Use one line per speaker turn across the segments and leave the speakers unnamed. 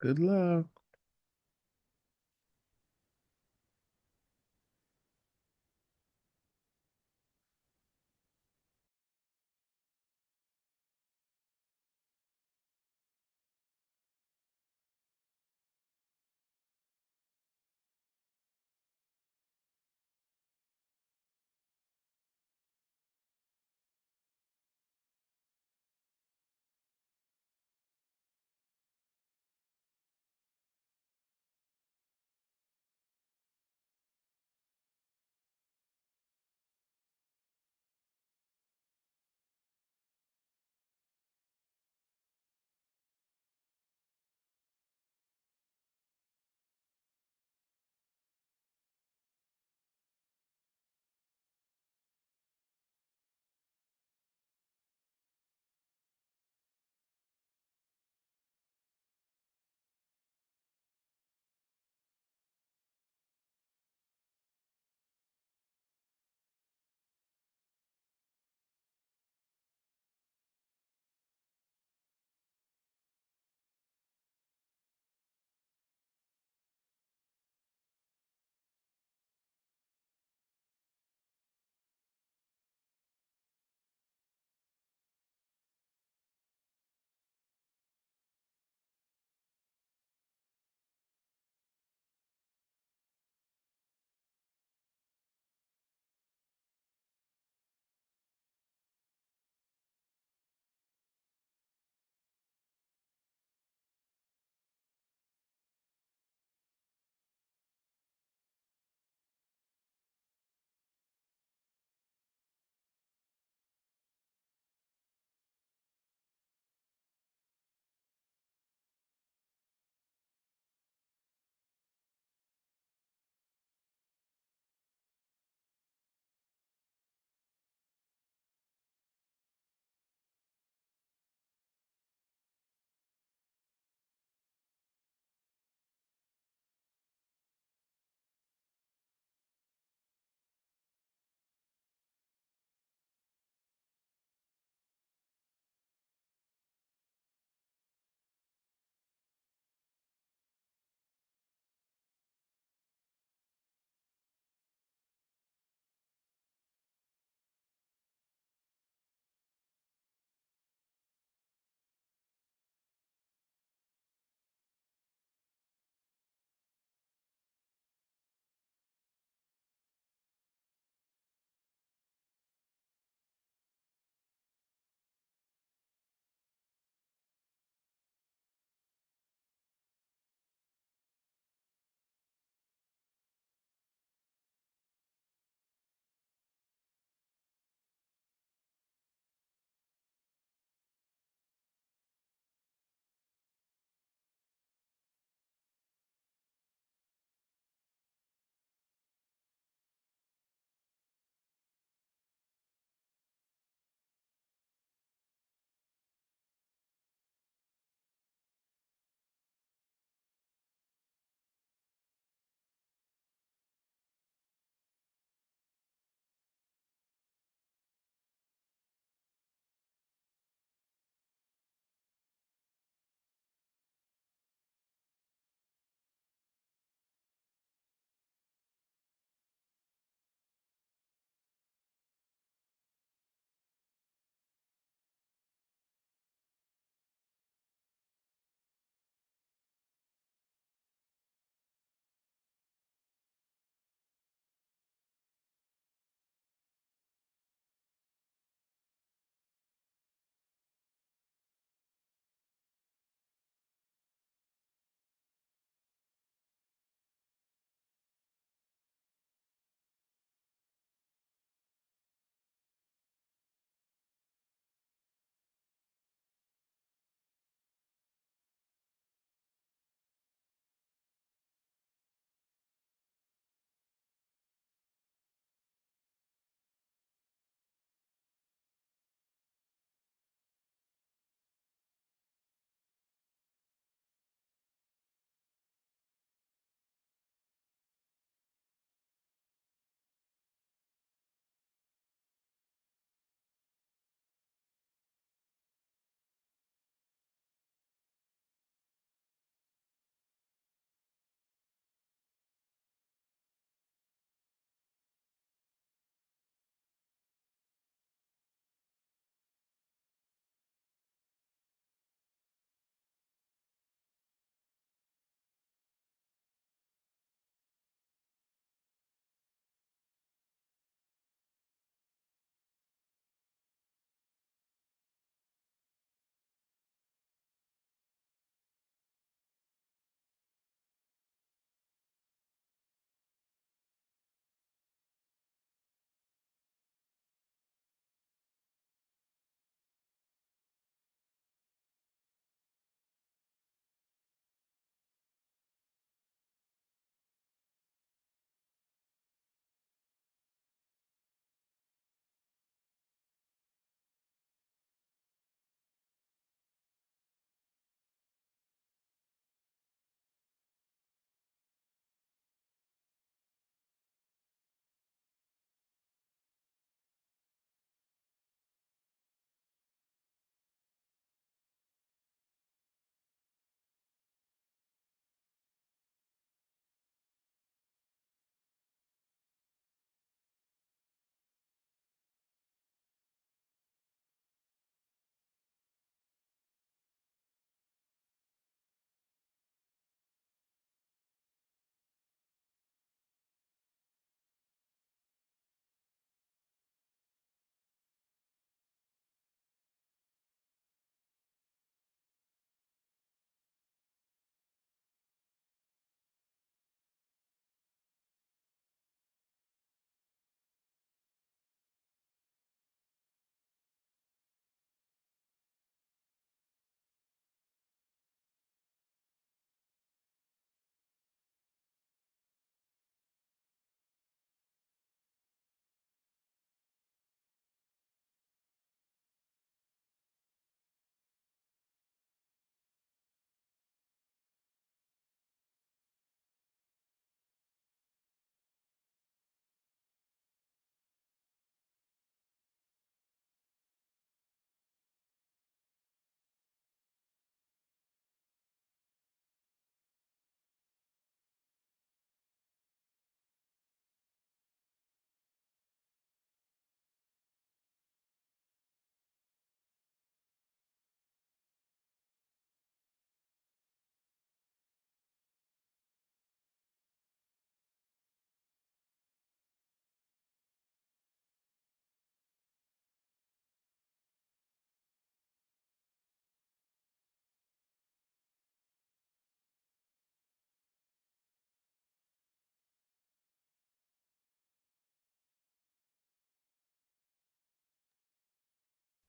Good luck.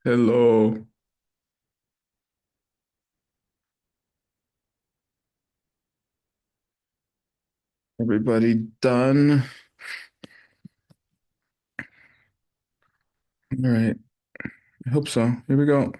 Hello. Everybody done? All right. I hope so. Here we go.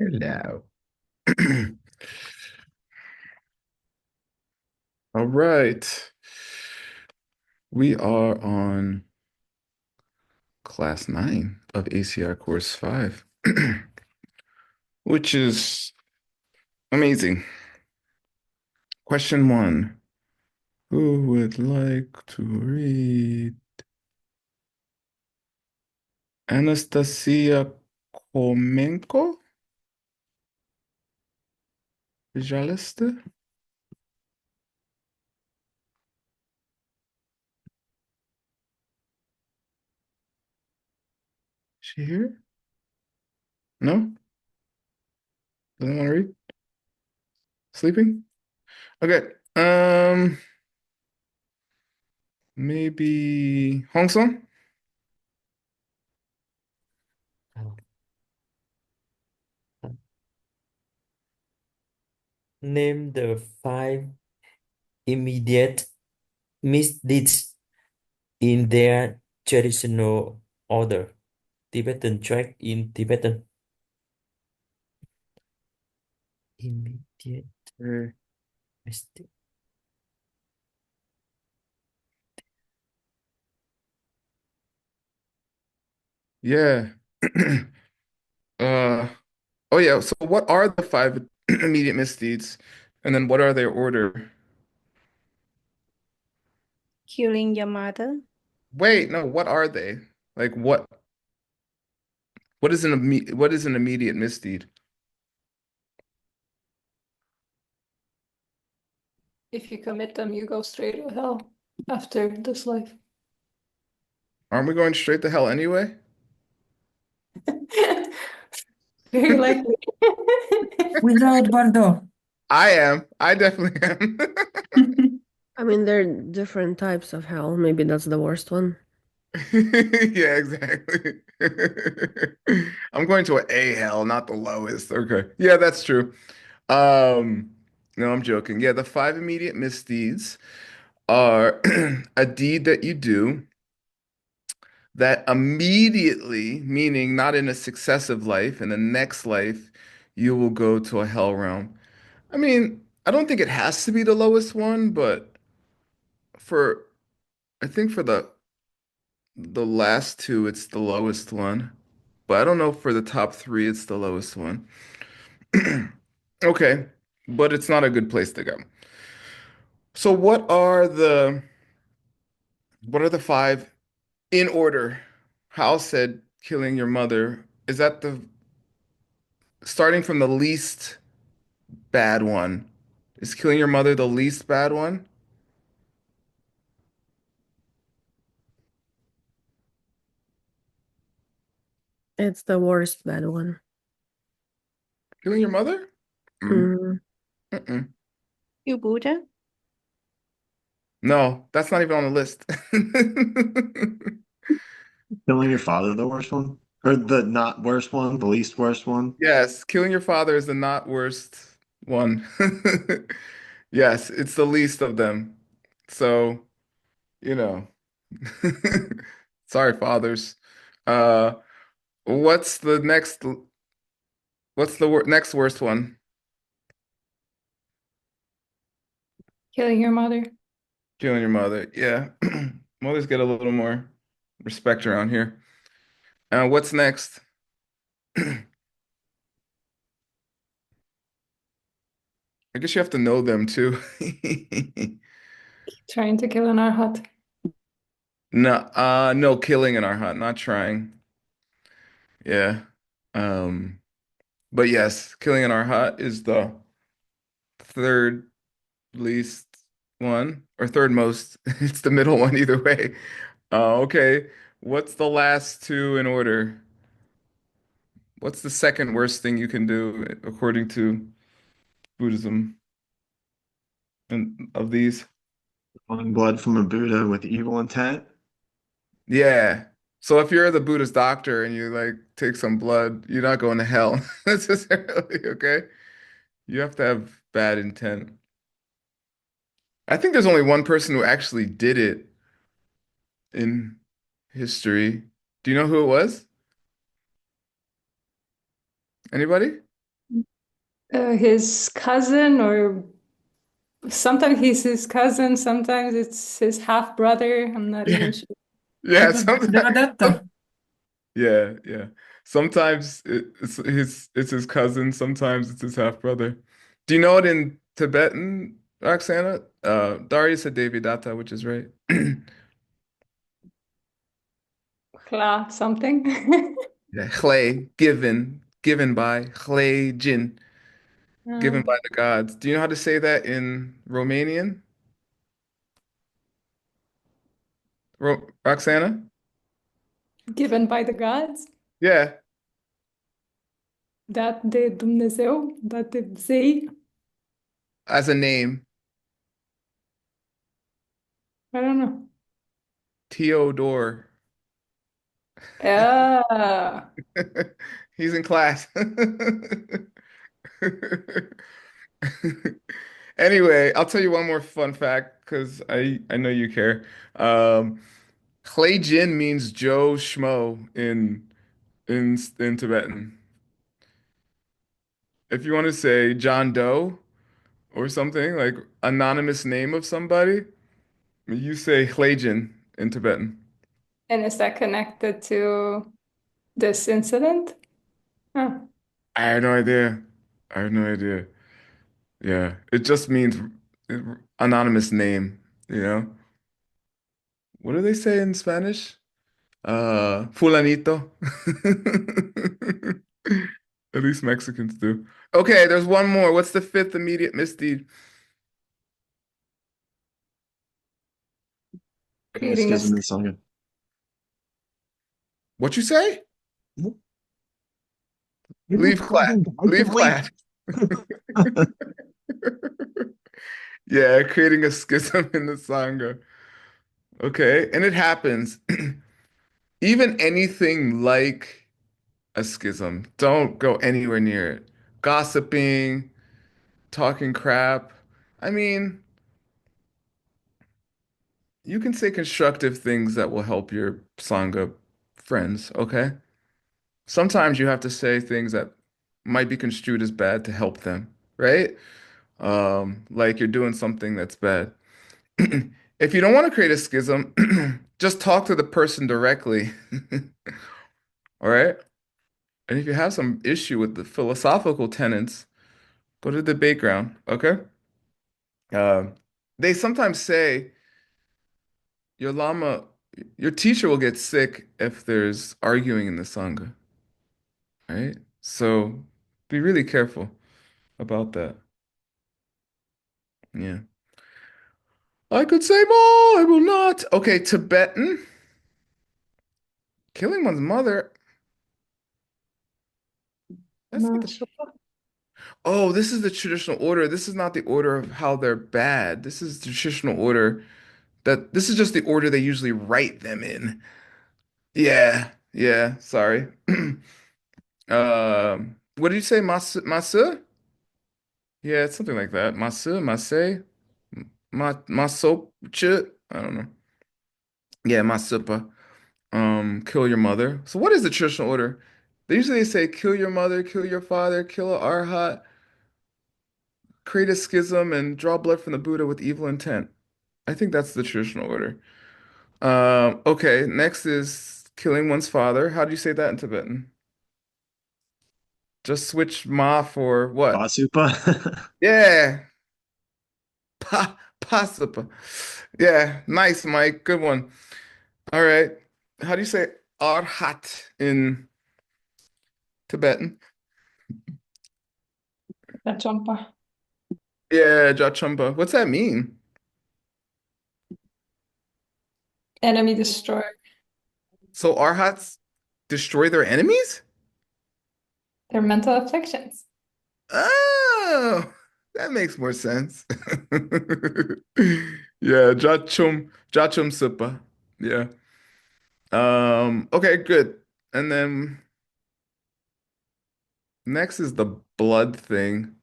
Hello. All right. We are on class 9 of ACI course 5, which is amazing. Question 1. Who would like to read Anastasia Khomenko? Păjaleste? She here? No? Doesn't want to read? Sleeping? Okay. Maybe Hong Song?
Name the five immediate misdeeds in their traditional order. Tibetan track in Tibetan. Immediate
Eh,
misdeed.
Yeah. Uh, oh yeah. So what are the five immediate misdeeds? And then what are their order?
Killing your mother.
Wait, no, what are they? Like what is an immediate misdeed?
If you commit them, you go straight to hell after this life.
Aren't we going straight to hell anyway?
Very likely.
Without Bardo.
I am. I definitely am.
I mean, there are different types of hell. Maybe that's the worst one.
Yeah, exactly. I'm going to an A hell, not the lowest. Okay. Yeah, that's true. No, I'm joking. Yeah, the five immediate misdeeds are a deed that you do that immediately, meaning not in a successive life, in the next life, you will go to a hell realm. I mean, I don't think it has to be the lowest one, but for I think for the last two, it's the lowest one. But I don't know for the top three, it's the lowest one. Okay, but it's not a good place to go. So what are the five in order? Hal said killing your mother. Is that the starting from the least bad one? Is killing your mother the least bad one?
It's the worst bad one.
Killing your mother? Mm,
Mm.
mm-mm.
You Buddha?
No, that's not even on the list.
Killing your father, the worst one? Or the not worst one, the least worst one?
Yes, killing your father is the not worst one. Yes, it's the least of them. So, you know, sorry, fathers. Uh, what's the next? What's the next worst one?
Killing your mother.
Killing your mother. Yeah, mothers get a little more respect around here. What's next? I guess you have to know them too.
Trying to kill an arhat.
No, no killing in our hut, not trying. Yeah. Um, but yes, killing in our hut is the third least one or third most. It's the middle one either way. Okay. What's the last two in order? What's the second worst thing you can do according to Buddhism and of these?
Pulling blood from a Buddha with evil intent.
Yeah. So if you're the Buddhist doctor and you like take some blood, you're not going to hell necessarily, okay? You have to have bad intent. I think there's only one person who actually did it in history. Do you know who it was? Anybody?
His cousin, or sometimes he's his cousin, sometimes it's his half brother. I'm not even
Yeah.
sure.
Yeah, sometimes.
Devadatta.
Yeah, yeah. Sometimes it's his cousin, sometimes it's his half brother. Do you know it in Tibetan, Roxana? Daria said Devi Datta, which is right.
Hla something.
Yeah, Chle, given by, Chle Jin, given by
Um,
the gods. Do you know how to say that in Romanian? Roxana?
given by the gods.
Yeah,
Dat de Dumnezeu, dat de zei.
as a name,
I don't know.
Theodore.
Yeah.
He's in class. Anyway, I'll tell you one more fun fact because I know you care. Clay Jin means Joe Schmo in Tibetan. If you want to say John Doe or something like anonymous name of somebody, you say Clay Jin in Tibetan.
And is that connected to this incident? Oh.
I have no idea. I have no idea. Yeah, it just means anonymous name, you know? What do they say in Spanish? Fulanito. At least Mexicans do. Okay, there's one more. What's the fifth immediate misdeed?
Yeah,
Creating a
schism in Sangha.
What you say?
People
Leave class.
talking
Leave
collectively.
class. Yeah, creating a schism in the Sangha. Okay, and it happens. Even anything like a schism, don't go anywhere near it. Gossiping, talking crap. I mean, you can say constructive things that will help your Sangha friends, okay? Sometimes you have to say things that might be construed as bad to help them, right? Like you're doing something that's bad. If you don't want to create a schism, just talk to the person directly, all right? And if you have some issue with the philosophical tenets, go to the debate ground, okay? Uh, they sometimes say your lama, your teacher will get sick if there's arguing in the Sangha, right? So be really careful about that. Yeah. I could say more, I will not. Okay, Tibetan, killing one's mother. That's not
No,
the.
sure.
Oh, this is the traditional order. This is not the order of how they're bad. This is the traditional order that this is just the order they usually write them in. Yeah, yeah, sorry. What did you say? Masu? Yeah, it's something like that. Masu, Masay, Masoch. I don't know. Yeah, Masupa. Kill your mother. So what is the traditional order? They usually say kill your mother, kill your father, kill a arhat, create a schism, and draw blood from the Buddha with evil intent. I think that's the traditional order. Okay, next is killing one's father. How do you say that in Tibetan? Just switch ma for what?
Basupa.
Yeah. Possible. Yeah, nice, Mike. Good one. All right. How do you say arhat in Tibetan?
Rajampa.
Yeah, Jachumba. What's that mean?
Enemy destroyer.
So arhats destroy their enemies?
Their mental afflictions.
Oh, that makes more sense. Yeah, Jachum Supa. Yeah. Okay, good. And then next is the blood thing.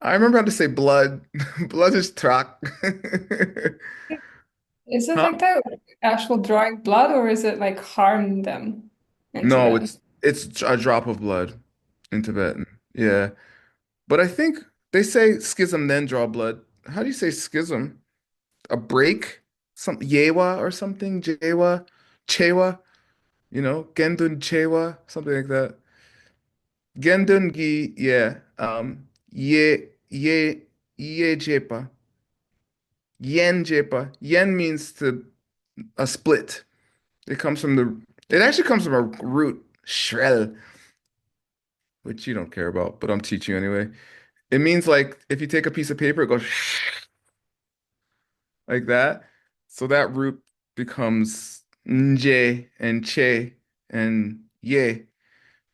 I remember how to say blood. Blood is trak.
Is it
Huh?
like that? Actual drawing blood, or is it like harm them in
No,
Tibetan?
it's a drop of blood in Tibetan. Yeah. But I think they say schism then draw blood. How do you say schism? A break? Some yewa or something? Jewa? Chewa? Gendun Chewa, something like that. Gendun gi, yeah. Ye Jepa. Yen Jepa. Yen means to a split. It actually comes from a root, shrel, which you don't care about, but I'm teaching you anyway. It means like if you take a piece of paper, it goes like that. So that root becomes nje and che and ye,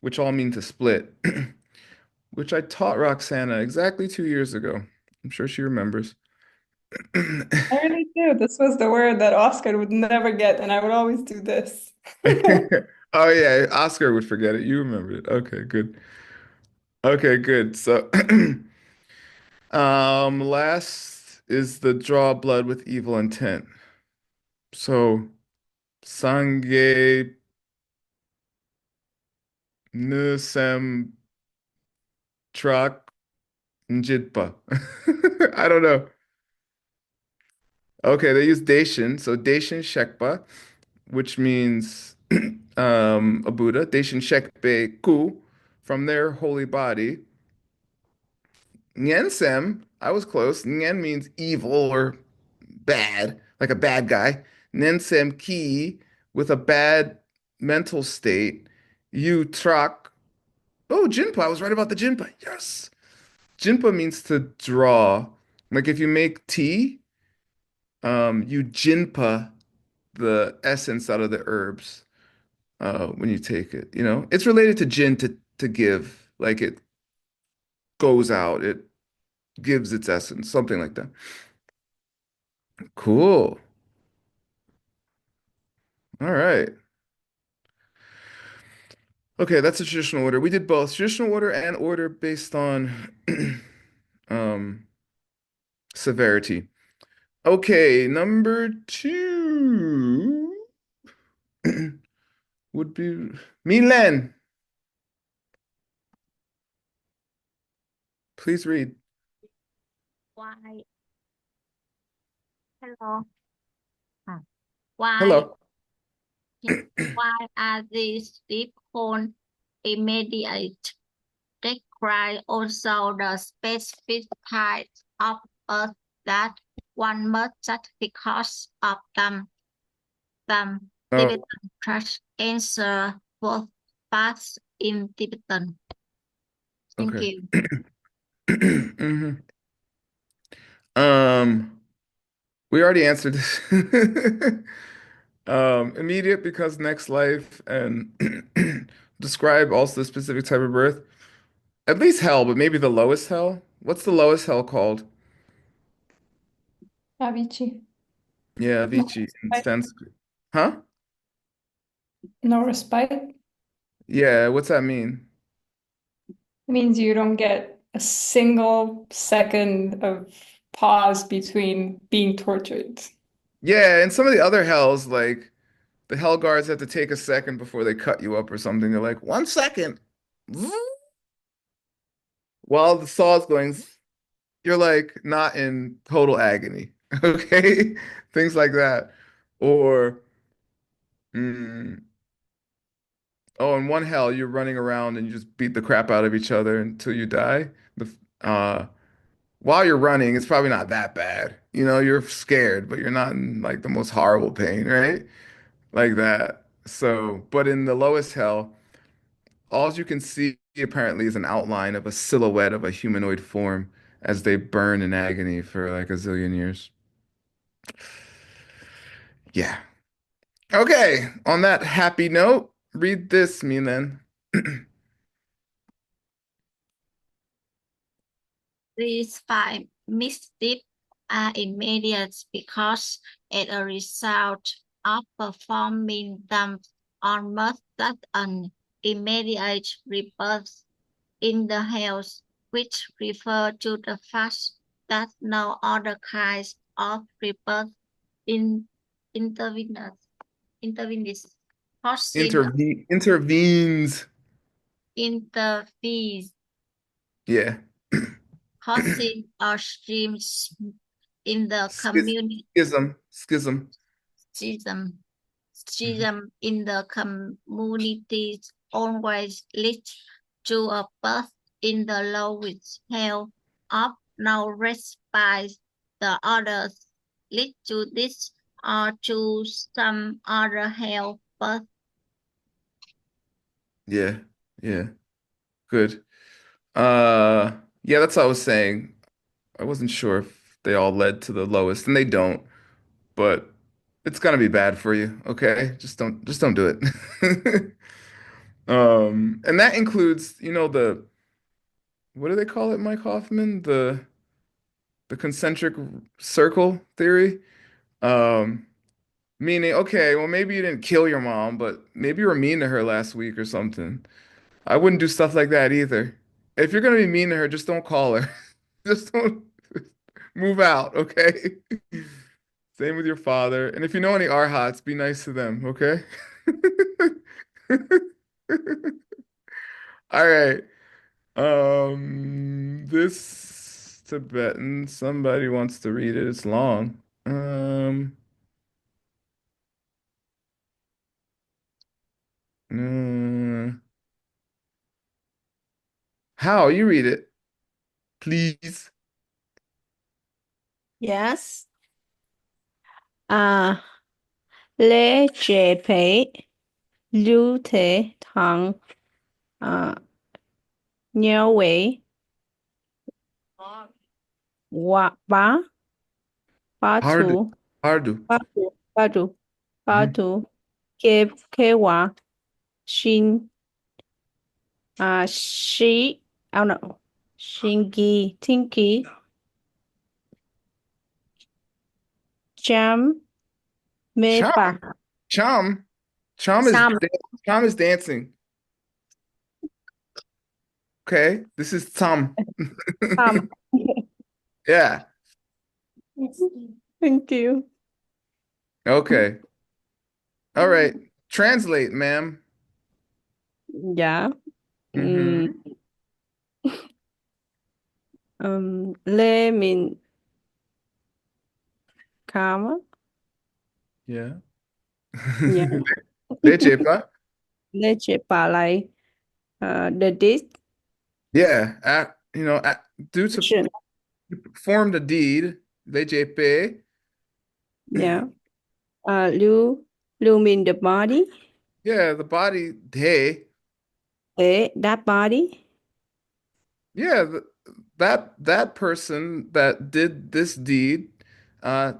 which all mean to split, which I taught Roxana exactly 2 years ago. I'm sure she remembers.
I really do. This was the word that Oscar would never get, and I would always do this.
Oh yeah, Oscar would forget it. You remembered it. Okay, good. Okay, good. So last is the draw blood with evil intent. So Sange Nusem Trak Njidpa. I don't know. Okay, they use Daishin. So Daishin Shekpa, which means a Buddha. Daishin Shekpe Ku, from their holy body. Nyensem, I was close. Nyen means evil or bad, like a bad guy. Nensem Ki, with a bad mental state. You Trak. Oh, Jinpa. I was right about the Jinpa. Yes. Jinpa means to draw. Like if you make tea, you jinpa the essence out of the herbs when you take it. It's related to jin to give. Like it goes out, it gives its essence, something like that. Cool. All right. Okay, that's a traditional order. We did both traditional order and order based on um severity. Okay, number two would be Milen. Please read.
Why? Hello. Ah, Why?
Hello.
Yes. Why are these people immediate? They cry also the specific type of earth that one must just because of them.
Oh,
Tibetan church answer both parts in Tibetan. Thank
okay.
you.
Mhm. Um, we already answered this. Immediate because next life and describe also the specific type of birth. At least hell, but maybe the lowest hell. What's the lowest hell called?
Avicii.
Yeah,
No
Vici in
respite.
Sanskrit. Huh?
No respite
Yeah, what's that mean?
means you don't get a single second of pause between being tortured.
Yeah, and some of the other hells, like the hell guards have to take a second before they cut you up or something. They're like, 1 second. While the saw's going, you're like not in total agony. Okay? Things like that. Or mm, Oh, in one hell, you're running around and you just beat the crap out of each other until you die. Uh, while you're running, it's probably not that bad. You're scared, but you're not in like the most horrible pain, right? Like that. So, but in the lowest hell, all you can see apparently is an outline of a silhouette of a humanoid form as they burn in agony for like a zillion years. Yeah. Okay. On that happy note, read this, me then.
These five misdeeds are immediate because as a result of performing them almost that an immediate rebirth in the hells, which refer to the fact that no other kinds of rebirth in intervenes, intervenes, causing
Intervenes.
intervenes,
Yeah.
causing a stream in the community
Schism.
schism.
Mhm.
Schism in the community always leads to a birth in the lowest hell of no respite. The others lead to this or to some other hell birth.
Yeah. Yeah. Good. Yeah, that's what I was saying. I wasn't sure if they all led to the lowest, and they don't, but it's gonna be bad for you, okay? Just don't do it. And that includes, what do they call it, Mike Hoffman? The concentric circle theory. Um, Meaning, okay, well, maybe you didn't kill your mom, but maybe you were mean to her last week or something. I wouldn't do stuff like that either. If you're gonna be mean to her, just don't call her. Just don't move out, okay? Same with your father. And if you know any Arhats, be nice to them, okay? All right. This Tibetan, somebody wants to read it. It's long. Mm, how you read it, please?
Yes. À, lễ chế phế, lưu thế thắng, à, nhớ quỷ, và bá
Hardu,
thủ,
hardu.
bá thủ, bá thủ, bá
Mhm.
thủ, kế hòa, xin, sĩ, no, xin kỳ, thiên kỳ, chăm, mê
Chom,
bà,
chom, chom is
xăm,
chom is dancing. Okay, this is Tom.
xăm.
Yeah.
Thank you.
Okay. All right. Translate, ma'am.
Dạ.
Mm-hmm.
Lê mean karma.
Yeah.
Yeah.
Leche, pa?
Lê chế bà lại the dish.
Yeah. Due to
Action.
perform the deed, leche pe.
Yeah. Lưu mean the body.
Yeah, the body, hey.
That body.
Yeah, that person that did this deed, uh,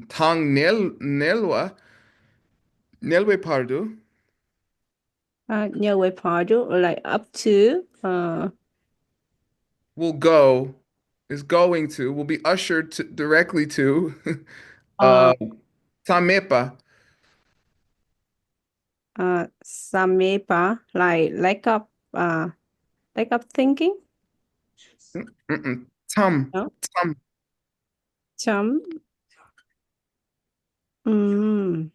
tang nelwe pardu,
Nhờ với pardo like up to
will go, is going to, will be ushered directly to,
uh
tamepa.
samepa like up thinking.
Mm-mm. Tam,
No.
tam,
Chum. Mm.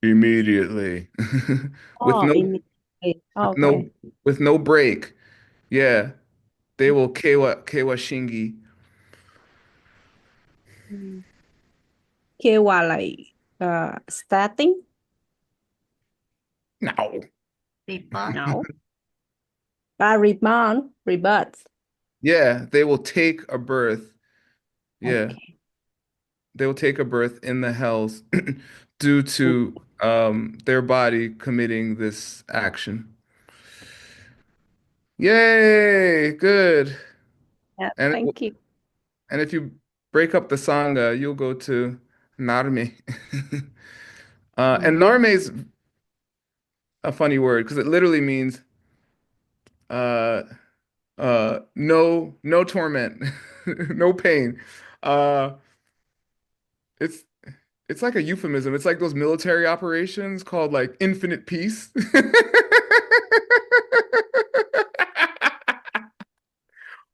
immediately, with
Oh,
no,
immediately.
with no,
Okay.
with no break. Yeah, they will kewa shingi.
Kêu là like starting.
No.
rebirth.
No. Reborn, rebirth.
Yeah, they will take a birth. Yeah,
Okay.
they will take a birth in the hells due to their body committing this action. Yay, good.
Yeah,
And it,
thank you.
and if you break up the Sangha, you'll go to Narme. And
Mhm.
Narme is a funny word because it literally means uh no torment, no pain. Uh it's it's like a euphemism. It's like those military operations called like infinite peace.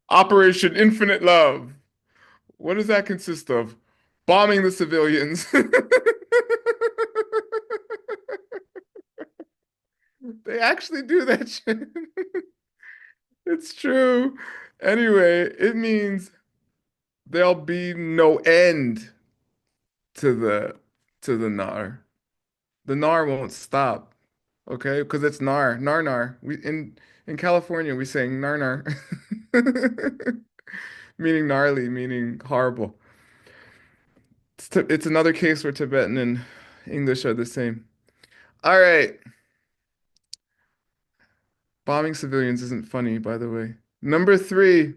Operation Infinite Love. What does that consist of? Bombing the civilians. They actually do that shit. It's true. Anyway, it means there'll be no end to the nar. The nar won't stop. Okay? Because it's nar. In California we saying nar. Meaning gnarly, meaning horrible. It's another case where Tibetan and English are the same. All right. Bombing civilians isn't funny, by the way. Number 3.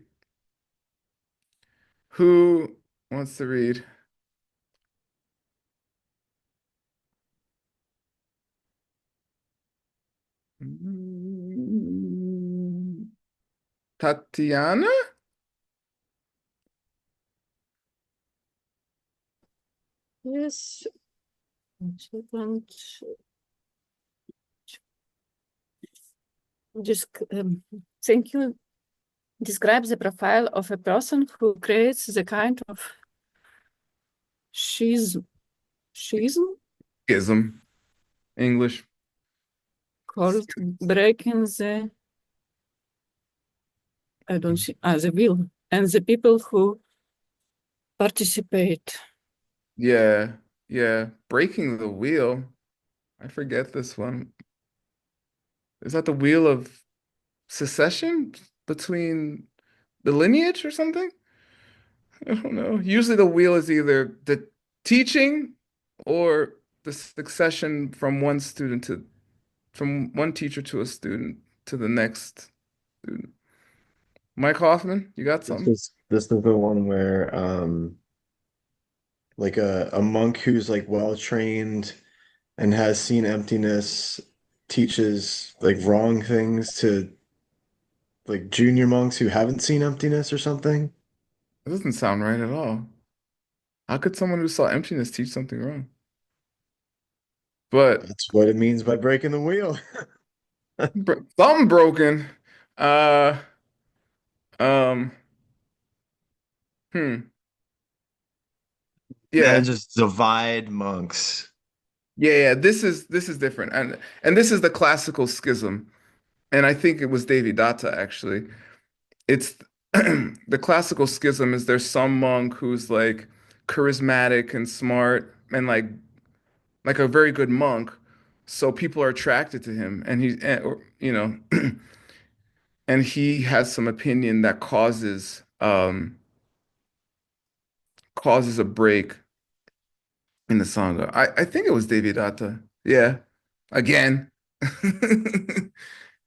Who wants to read? Tatiana?
Yes. One second. Just thank you. Describe the profile of a person who creates the kind of schism
Schism. English.
called breaking the the will and the people who participate.
Yeah. Yeah. Breaking the wheel. I forget this one. Is that the wheel of secession between the lineage or something? I don't know. Usually the wheel is either the teaching or the succession from from one teacher to a student to the next student. Mike Hoffman, you got something?
This is the one where like a monk who's like well trained and has seen emptiness teaches like wrong things to like junior monks who haven't seen emptiness or something.
That doesn't sound right at all. How could someone who saw emptiness teach something wrong? But
That's what it means by breaking the wheel.
something broken. Uh, um, hmm.
And
Yeah.
just divide monks.
Yeah. This is different. And this is the classical schism. And I think it was Devi Datta actually. It's the classical schism is there's some monk who's like charismatic and smart and like a very good monk, so people are attracted to him, and or, and he has some opinion that causes a break in the sangha. I think it was Devi Datta. Yeah, again,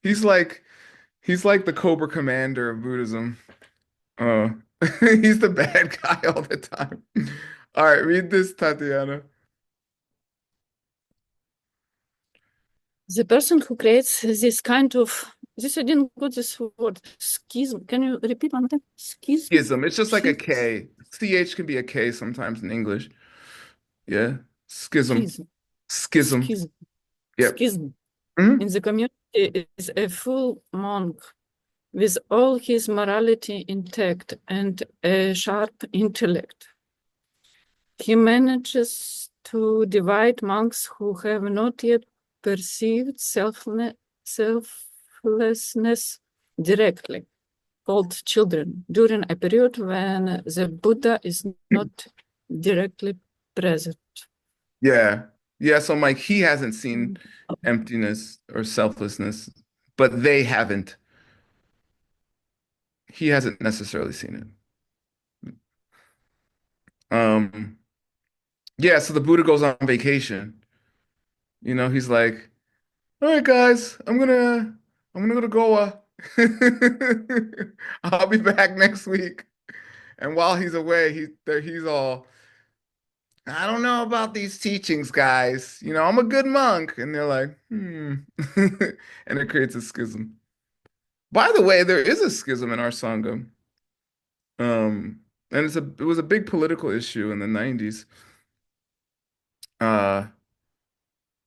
he's like he's like the Cobra Commander of Buddhism. Uh, he's the bad guy all the time. All right, read this, Tatiana.
The person who creates this kind of this I didn't got this word schism. Can you repeat one more time? Schism.
Schism. It's just like a
Schism.
K. CH can be a K sometimes in English. Yeah. Schism.
Schism.
Schism.
Schism.
Yep.
Schism.
Mhm.
In the community is a full monk with all his morality intact and a sharp intellect. He manages to divide monks who have not yet perceived selflessness directly, called children, during a period when the Buddha is not directly present.
Yeah. Yeah, so Mike, he hasn't seen emptiness or selflessness, but they haven't. He hasn't necessarily seen it. Yeah, so the Buddha goes on vacation. He's like, "All right, guys, I'm gonna go to Goa. I'll be back next week." And while he's away, he's all, "I don't know about these teachings, guys. I'm a good monk." And they're like, "Hmm." And it creates a schism. By the way, there is a schism in our Sangha. And it was a big political issue in the 90s. Uh,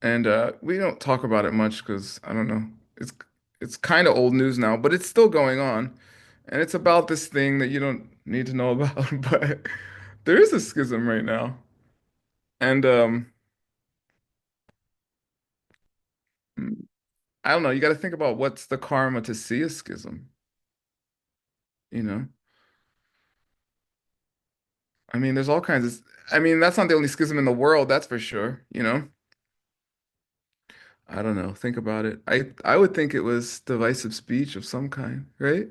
and we don't talk about it much because I don't know. It's kind of old news now, but it's still going on. And it's about this thing that you don't need to know about, but there is a schism right now. And I don't know, you got to think about what's the karma to see a schism, you know? I mean, there's all kinds of, I mean, that's not the only schism in the world, that's for sure. I don't know. Think about it. I would think it was divisive speech of some kind, right?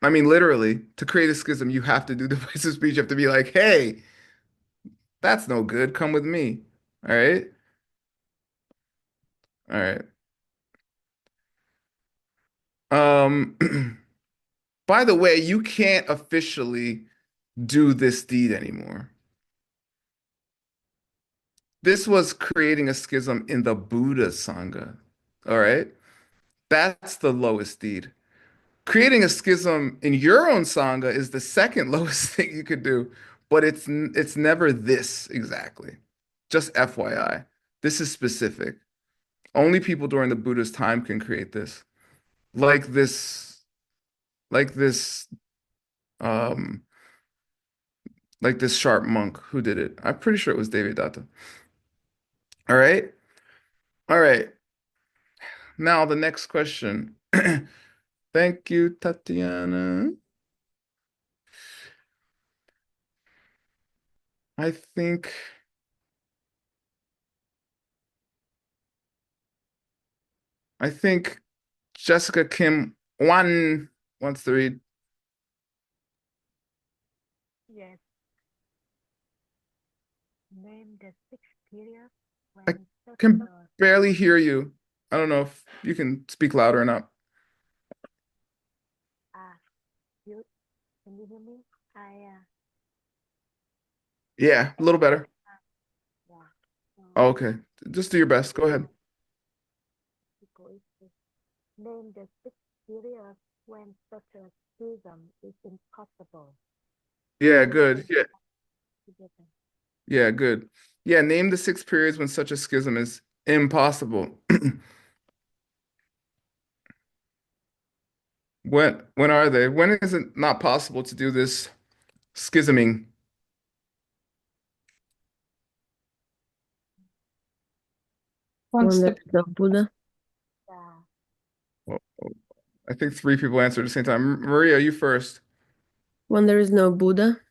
I mean, literally, to create a schism, you have to do divisive speech. You have to be like, "Hey, that's no good. Come with me." All right? All right. Um, by the way, you can't officially do this deed anymore. This was creating a schism in the Buddha Sangha. All right? That's the lowest deed. Creating a schism in your own Sangha is the second lowest thing you could do, but it's never this exactly. Just FYI. This is specific. Only people during the Buddha's time can create this. Like this, like this, um, like this sharp monk who did it. I'm pretty sure it was David Datta. All right. All right. Now the next question. Thank you, Tatiana. I think I think Jessica Kim one wants to read.
Yes, name the six periods
I
when such
can
a
barely hear you. I don't know if you can speak louder or not.
ah you can you hear me?
Yeah, a little better.
Yeah. So
Oh, okay. Just do your best. Go ahead.
egoistic. Name the six periods when such a schism is impossible.
Yeah,
Together,
good. Yeah,
together.
yeah, good. Yeah, name the six periods when such a schism is impossible. When are they? When is it not possible to do this schisming?
When
Once
there's
the
no Buddha,
Yeah.
Well, I think three people answered at the same time. Maria, you first.
when there is no Buddha,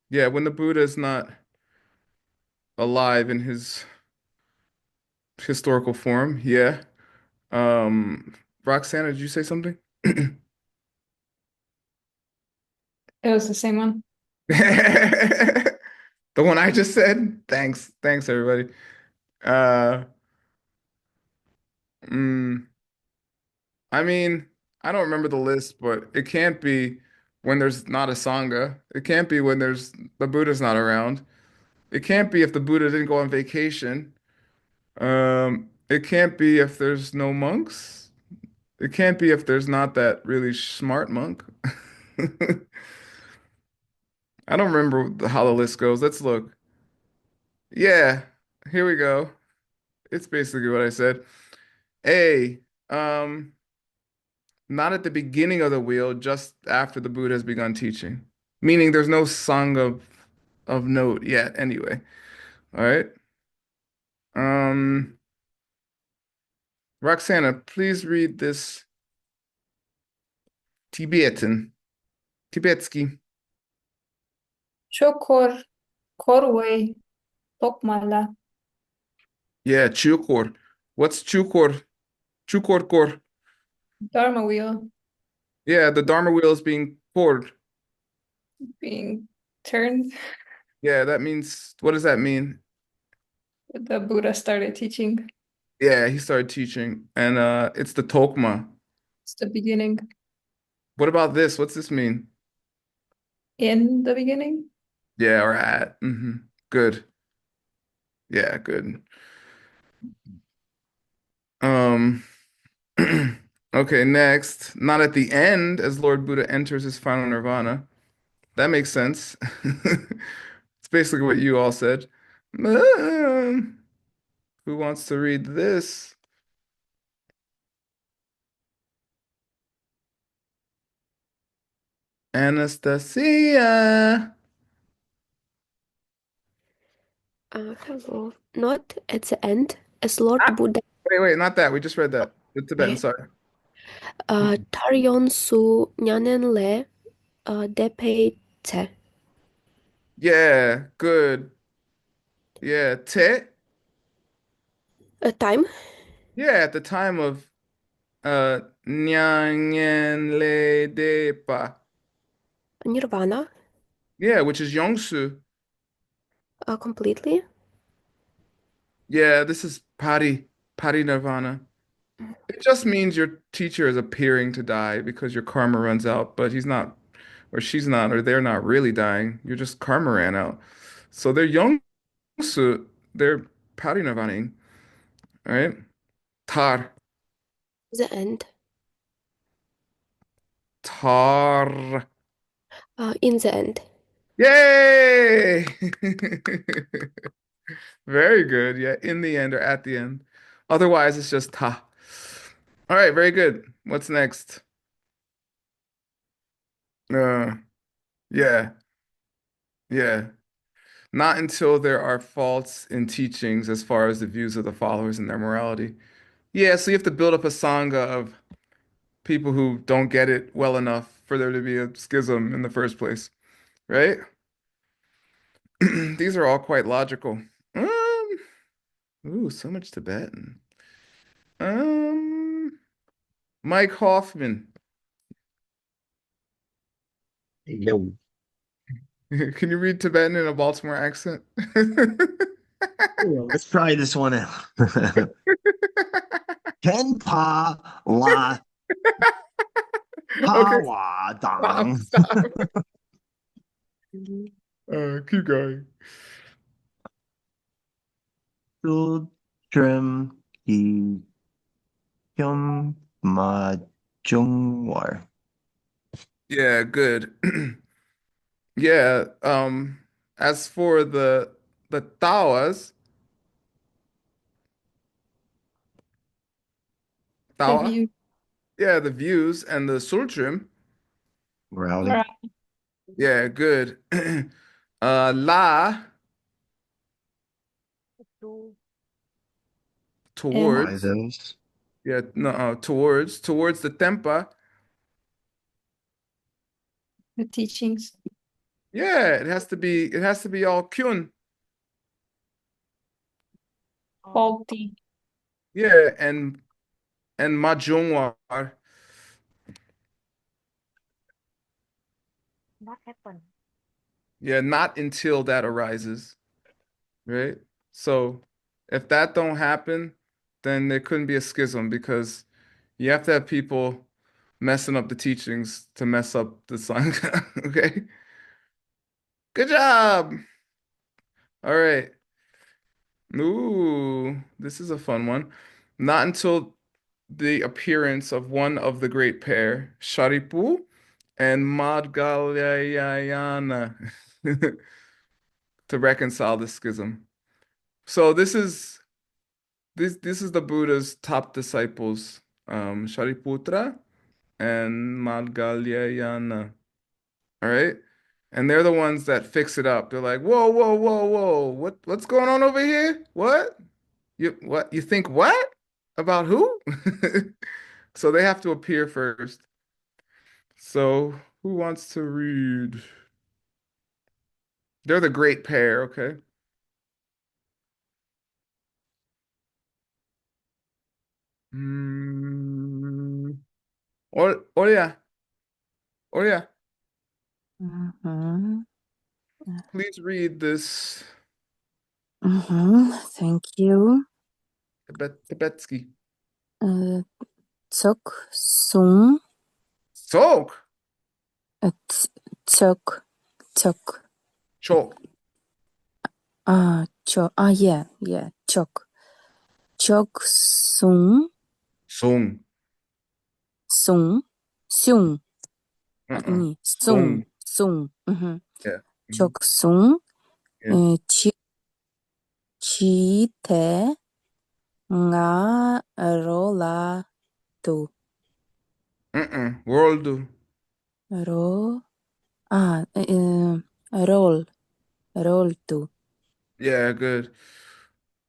Yeah, when the Buddha is not alive in his historical form. Yeah. Um, Roxana, did you say something?
it was the same one.
The one I just said? Thanks. Thanks, everybody. Uh, mm, I mean, I don't remember the list, but it can't be when there's not a Sangha. It can't be when the Buddha's not around. It can't be if the Buddha didn't go on vacation. It can't be if there's no monks. It can't be if there's not that really smart monk. I don't remember how the list goes. Let's look. Yeah, here we go. It's basically what I said. A, um, not at the beginning of the wheel, just after the Buddha has begun teaching. Meaning there's no song of note yet anyway. All right. Um, Roxana, please read this Tibetan. Tibetsky.
Chokor, Korway, Tokmala.
Yeah, chukor. What's chukor? Chukorkor.
Dharma wheel
Yeah, the Dharma wheel is being poured.
being turned.
Yeah, that means, what does that mean?
The Buddha started teaching.
Yeah, he started teaching, and it's the Tokma.
It's the beginning.
What about this? What's this mean?
In the beginning.
Yeah, or at. Good. Yeah, good. Um, okay, next. Not at the end, as Lord Buddha enters his final nirvana. That makes sense. It's basically what you all said. Who wants to read this? Anastasia.
Hello. Not at the end, as Lord
Ah,
Buddha
wait, not that. We just read that. The Tibetan, sorry.
Tarion su nyanen le depei te.
Yeah, good. Yeah, te.
A time,
Yeah, at the time of Nyangen Le Depa.
nirvana,
Yeah, which is Yongsu.
completely.
Yeah, this is Pari Nirvana. It just means your teacher is appearing to die because your karma runs out, but he's not, or she's not, or they're not really dying. You're just karma ran out. So they're Yongsu, they're Pari Nirvana, right? Tar,
The end.
tar.
In the end.
Yay! Very good. Yeah, in the end or at the end. Otherwise, it's just ta. All right, very good. What's next? Uh, yeah, yeah. Not until there are faults in teachings as far as the views of the followers and their morality. Yeah, so you have to build up a sangha of people who don't get it well enough for there to be a schism in the first place, right? These are all quite logical. Ooh, so much Tibetan. Um, Mike Hoffman.
Yo.
Can you read Tibetan in a Baltimore accent?
Let's try this one out. Kenpa la
Okay,
hawa
stop,
dang.
stop. Keep going.
Trim ki kyum ma jungwar.
Yeah, good. Yeah, as for the Tawas,
The
Tawa,
view.
yeah, the views and the Sultrim,
Morality.
Right.
yeah, good. La
To
And
By
towards,
those.
yeah, no, towards the Tempa.
the teachings.
Yeah, it has to be all Kyun.
Faulty.
Yeah, and Majungwar.
not happen.
Yeah, not until that arises, right? So if that don't happen, then there couldn't be a schism because you have to have people messing up the teachings to mess up the Sangha. Okay? Good job. All right. Ooh, this is a fun one. Not until the appearance of one of the great pair, Sharipu and Madhgalyayana, to reconcile the schism. So this is the Buddha's top disciples, Shariputra and Madhgalyayana. All right. And they're the ones that fix it up. They're like, whoa, whoa, whoa, whoa. What's going on over here? What? You think what? About who? So they have to appear first. So who wants to read? They're the great pair, okay? Mm, Olia, Olia,
Mhm.
please read this
Thank you.
Tibetsky.
Tsok sung.
Soak,
Tsok. Tsok.
choke,
Yeah. Chok. Chok sung.
sung,
Sung. Sung.
uh-uh,
아니,
sung.
sung.
Yeah, mhm,
적숭,
yeah.
지대, 나로라도,
World.
로, 아, 롤, 롤도.
Yeah, good.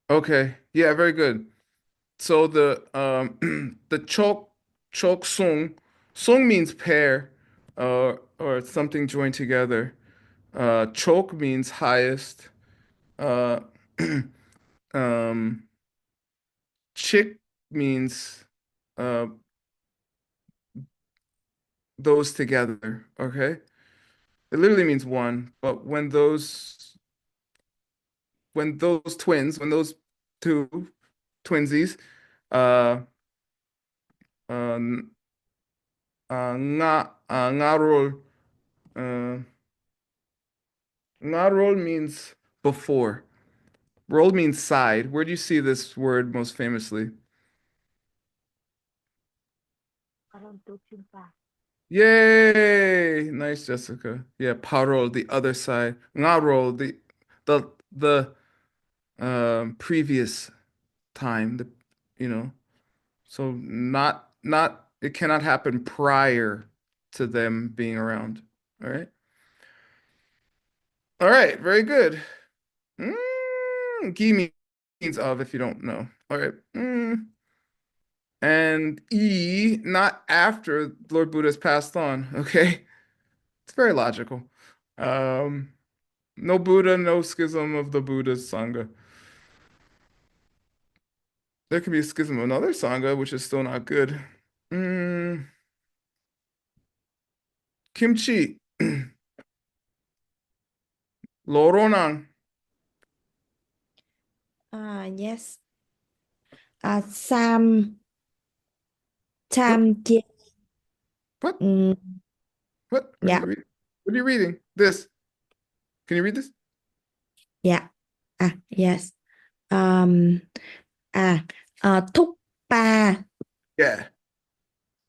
Okay. Yeah, very good. So the the chok sung means pair or something joined together. Chok means highest. Uh um chick means uh those together, okay? It literally means one, but when those two twinsies uh uh, ngarol uh, ngarol means before. Roll means side. Where do you see this word most famously? Yay! Nice, Jessica. Yeah, parol, the other side. Ngarol, the previous time. You know. So not it cannot happen prior to them being around. All right. All right, very good. Gi means of if you don't know. All right. And E, not after Lord Buddha has passed on. Okay. It's very logical. Um, no Buddha, no schism of the Buddhist Sangha. There could be a schism of another Sangha, which is still not good. Mm, kimchi. Loronang.
Yes. Sam
What?
Sam chia.
What?
Mm,
What? What are
dạ,
you reading? What are you reading? This. Can you read this?
dạ. Yes. Um, thúc pa.
Yeah.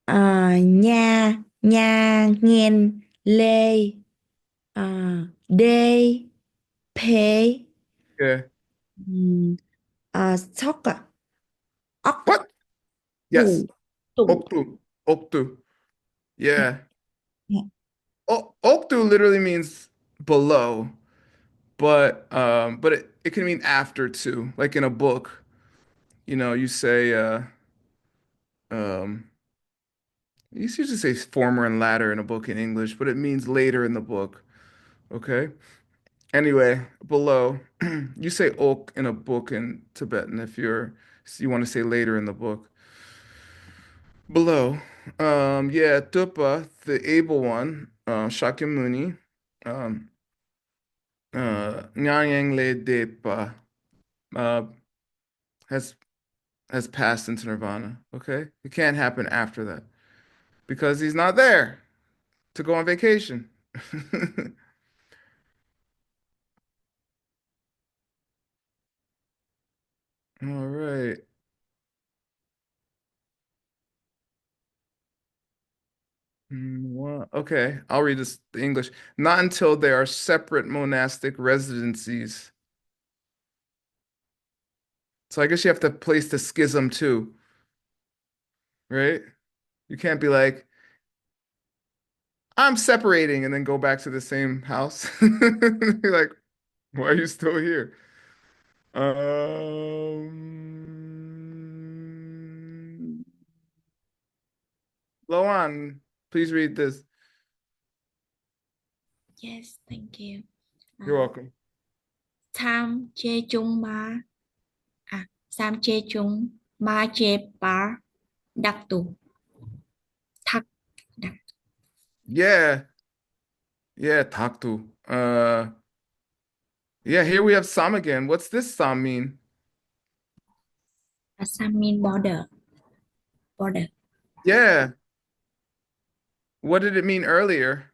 Nha nha nghiên lê. Đê phê.
Yeah.
Sóc ốc
What? Yes.
tủ tủ.
Oktu. Oktu. Yeah.
Dạ.
Oktu literally means below, but it can mean after too. Like in a book, you say um you usually say former and latter in a book in English, but it means later in the book. Okay. Anyway, below, you say ok in a book in Tibetan if you want to say later in the book. Below. Yeah, Tupa, the able one, Shakyamuni, um, Nyayang Le Depa, uh, has has passed into nirvana. Okay, it can't happen after that because he's not there to go on vacation. All right. Okay, I'll read this the English. Not until they are separate monastic residencies. So I guess you have to place the schism too, right? You can't be like, I'm separating and then go back to the same house. You're like, why are you still here? Loan, please read this.
Yes, thank you.
You're welcome.
Sam chê chung ma. Sam chê chung ma chê bar. Đặc tù. Thật. Đặc.
Yeah, yeah, taktu. Yeah, here we have Sam again. What's this Sam mean?
Assam mean border. Border.
Yeah, what did it mean earlier?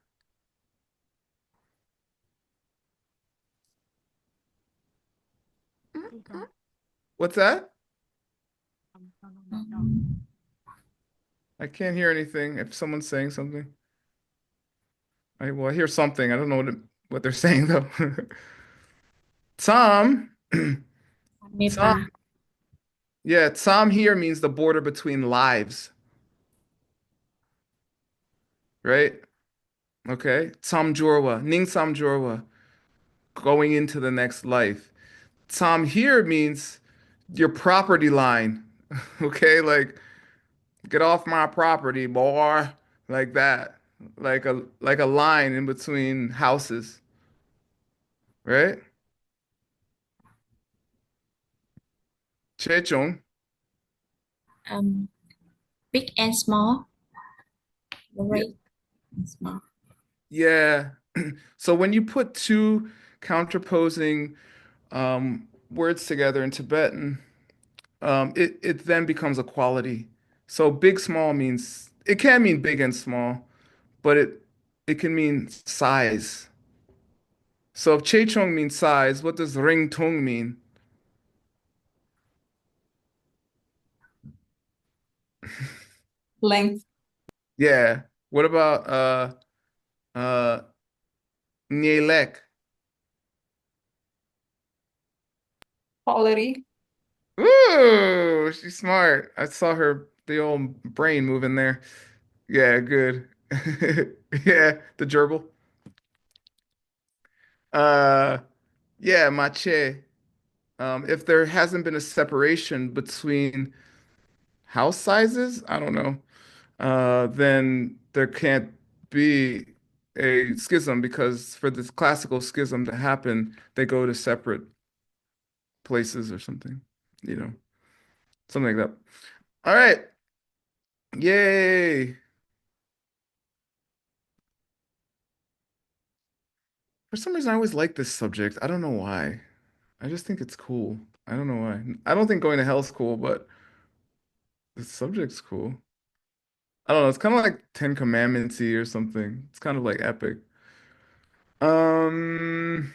Thì sao?
What's that?
No, no, no, no.
I can't hear anything if someone's saying something. Well, I hear something. I don't know what they're saying though. Sam, Sam,
Nepa.
yeah, Sam here means the border between lives, right? Okay. Samjorwa, Ning Samjorwa, going into the next life. Sam here means your property line. Okay, like get off my property, boy. Like that. Like a line in between houses, right? Chechong.
Big and small.
Yeah.
Great and small.
Yeah. So when you put two counterposing words together in Tibetan, it then becomes a quality. So big, small means it can mean big and small, but it can mean size. So if Chechong means size, what does Ring Tung mean?
Length.
Yeah. What about uh Nyelek?
Quality.
Ooh, she's smart. I saw the old brain moving there. Yeah, good. Yeah, the gerbil. Uh, yeah, mache. If there hasn't been a separation between house sizes, I don't know, then there can't be a schism because for this classical schism to happen, they go to separate places or something, you know, something like that. All right. Yay. For some reason, I always like this subject. I don't know why. I just think it's cool. I don't know why. I don't think going to hell's cool, but the subject's cool. I don't know. It's kind of like Ten Commandments-y or something. It's kind of like epic. Um,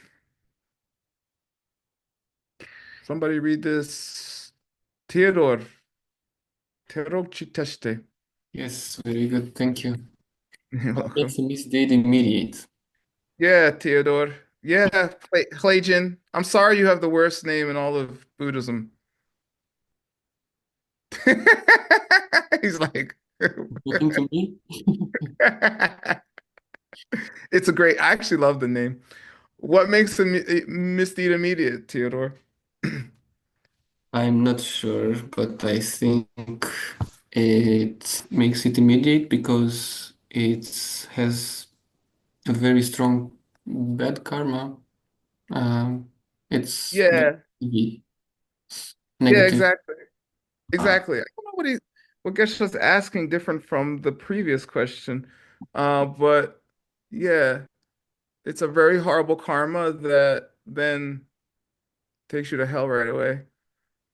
Somebody read this. Theodore. Terokchiteshte.
Yes, very good. Thank you.
You're
What makes
welcome.
a misdeed immediate?
Yeah, Theodore. Yeah, Hlajan. I'm sorry you have the worst name in all of Buddhism. He's like,
Looking to me?
it's a great, I actually love the name. What makes a misdeed immediate, Theodore?
I'm not sure, but I think it makes it immediate because it has a very strong bad karma. Um, it's
Yeah, yeah,
negative.
exactly. Exactly. I don't know what Geshe-la's asking different from the previous question. But yeah, it's a very horrible karma that then takes you to hell right away.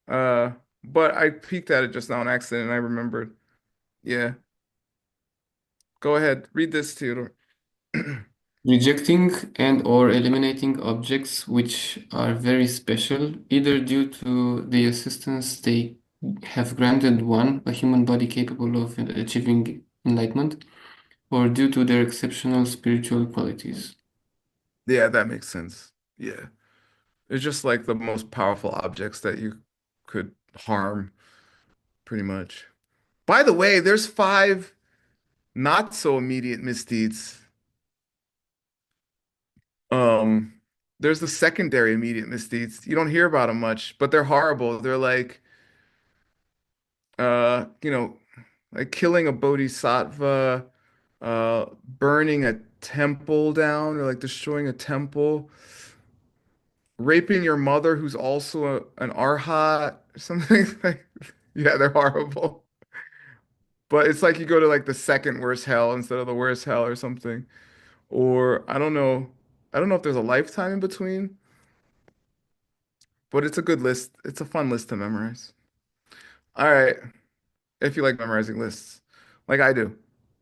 Uh, but I peeked at it just now on accident and I remembered. Yeah. Go ahead. Read this, Theodore.
Rejecting and or eliminating objects which are very special, either due to the assistance they have granted one, a human body capable of achieving enlightenment, or due to their exceptional spiritual qualities.
Yeah, that makes sense. Yeah. It's just like the most powerful objects that you could harm, pretty much. By the way, there's five not so immediate misdeeds. Um, there's the secondary immediate misdeeds. You don't hear about them much, but they're horrible. They're like, you know, like killing a bodhisattva, burning a temple down, or like destroying a temple, raping your mother, who's also an arhat, or something like. Yeah, they're horrible. But it's like you go to like the second worst hell instead of the worst hell or something. Or I don't know. I don't know if there's a lifetime in between, but it's a good list. It's a fun list to memorize. All right, if you like memorizing lists, like I do.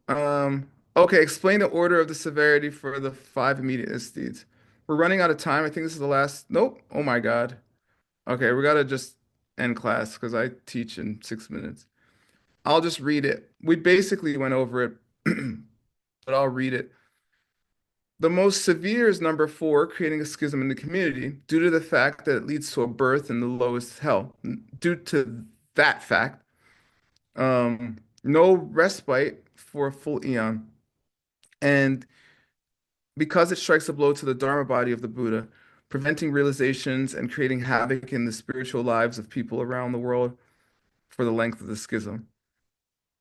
Okay, explain the order of the severity for the five immediate misdeeds. We're running out of time. I think this is the last. Nope. Oh my God. Okay, we gotta just end class because I teach in 6 minutes. I'll just read it. We basically went over it, but I'll read it. The most severe is number four, creating a schism in the community, due to the fact that it leads to a birth in the lowest hell. Due to that fact, no respite for a full eon. And because it strikes a blow to the Dharma body of the Buddha, preventing realizations and creating havoc in the spiritual lives of people around the world for the length of the schism.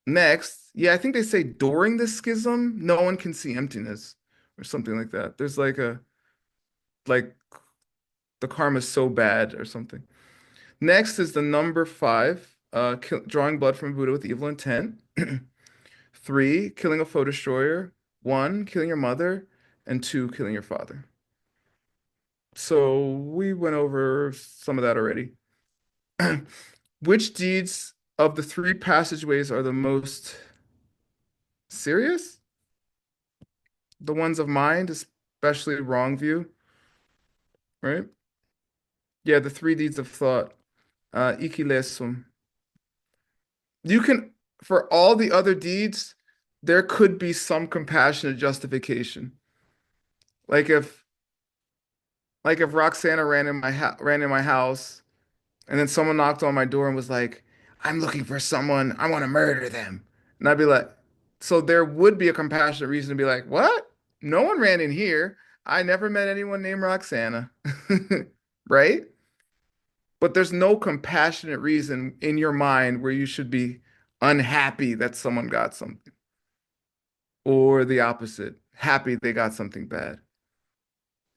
Next, yeah, I think they say during the schism, no one can see emptiness or something like that. There's like the karma is so bad or something. Next is the number five, drawing blood from a Buddha with evil intent. Three, killing a foe destroyer. One, killing your mother. And two, killing your father. So we went over some of that already. Which deeds of the three passageways are the most serious? The ones of mind, especially wrong view, right? Yeah, the three deeds of thought. Ikilesum. You can, for all the other deeds, there could be some compassionate justification. Like if, like if Roxana ran in my house, and then someone knocked on my door and was like, "I'm looking for someone. I want to murder them," and I'd be like, so there would be a compassionate reason to be like, "What? No one ran in here. I never met anyone named Roxana," right? But there's no compassionate reason in your mind where you should be unhappy that someone got something, or the opposite, happy they got something bad,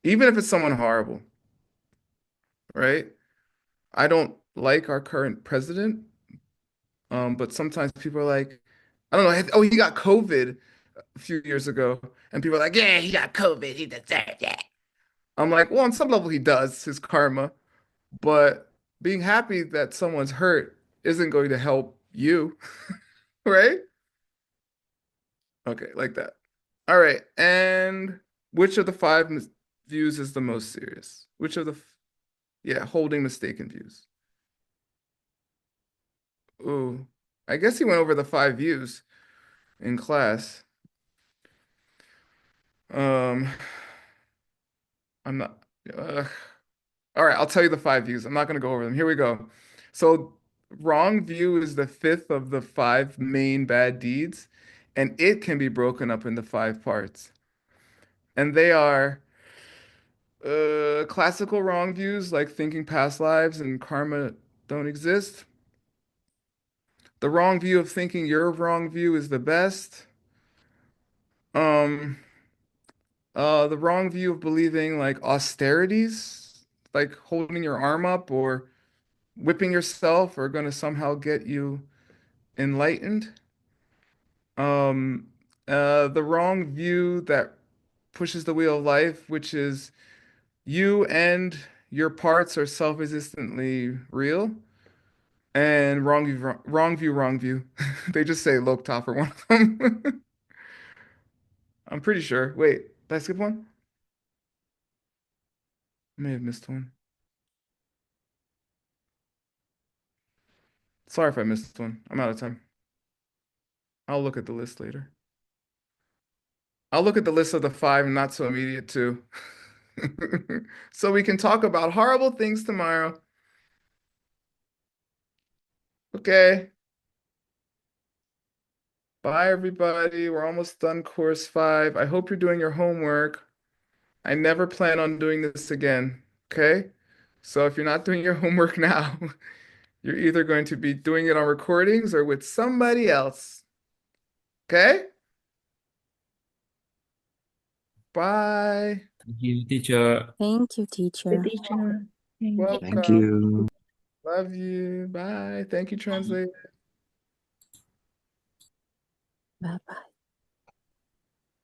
even if it's someone horrible, right? I don't like our current president, but sometimes people are like, I don't know, oh, he got COVID a few years ago, and people are like, yeah, he got COVID, he deserved it. I'm like, well, on some level, he does, his karma, but being happy that someone's hurt isn't going to help you, right? Okay, like that. All right, and which of the five views is the most serious? Which of the, yeah, holding mistaken views. Ooh, I guess he went over the five views in class. Um, I'm not. Ugh. All right, I'll tell you the five views. I'm not going to go over them. Here we go. So, wrong view is the fifth of the five main bad deeds, and it can be broken up into five parts. And they are classical wrong views, like thinking past lives and karma don't exist. The wrong view of thinking your wrong view is the best. Um, the wrong view of believing like austerities, like holding your arm up or whipping yourself are going to somehow get you enlightened. Um, the wrong view that pushes the wheel of life, which is you and your parts are self-existently real. And wrong view, wrong view, wrong view. They just say Lokta for one of them. I'm pretty sure. Wait, did I skip one? I may have missed one. Sorry if I missed one. I'm out of time. I'll look at the list later. I'll look at the list of the five not so immediate too. So we can talk about horrible things tomorrow. Okay. Bye, everybody. We're almost done course five. I hope you're doing your homework. I never plan on doing this again. Okay? So if you're not doing your homework now, you're either going to be doing it on recordings or with somebody else. Okay? Bye.
Thank you, teacher.
Thank you,
The
teacher.
teacher. Thank you.
Thank
Welcome.
you.
Love you. Bye. Thank you, translator.
Bye bye.